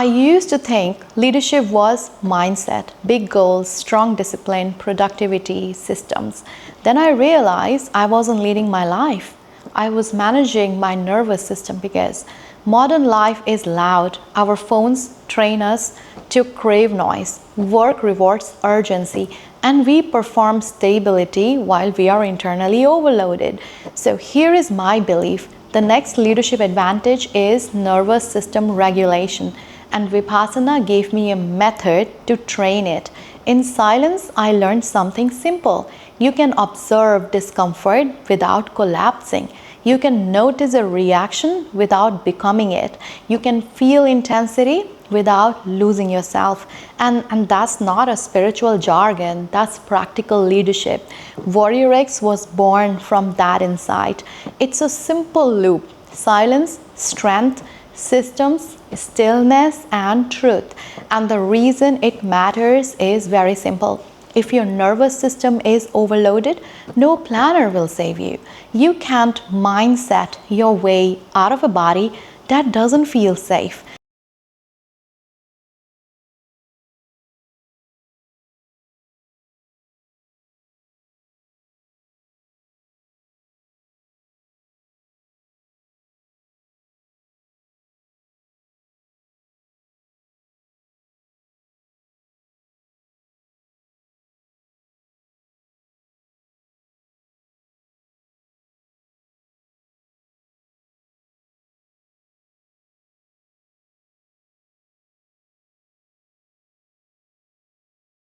I used to think leadership was mindset, big goals, strong discipline, productivity, systems. Then I realized I wasn't leading my life. I was managing my nervous system because modern life is loud. Our phones train us to crave noise. Work rewards urgency, and we perform stability while we are internally overloaded. So here is my belief. The next leadership advantage is nervous system regulation, and Vipassana gave me a method to train it. In silence, I learned something simple. You can observe discomfort without collapsing. You can notice a reaction without becoming it. You can feel intensity without losing yourself. And that's not a spiritual jargon, that's practical leadership. WarriorX was born from that insight. It's a simple loop: silence, strength, systems, stillness, and truth. And the reason it matters is very simple. If your nervous system is overloaded, no planner will save you. You can't mindset your way out of a body that doesn't feel safe.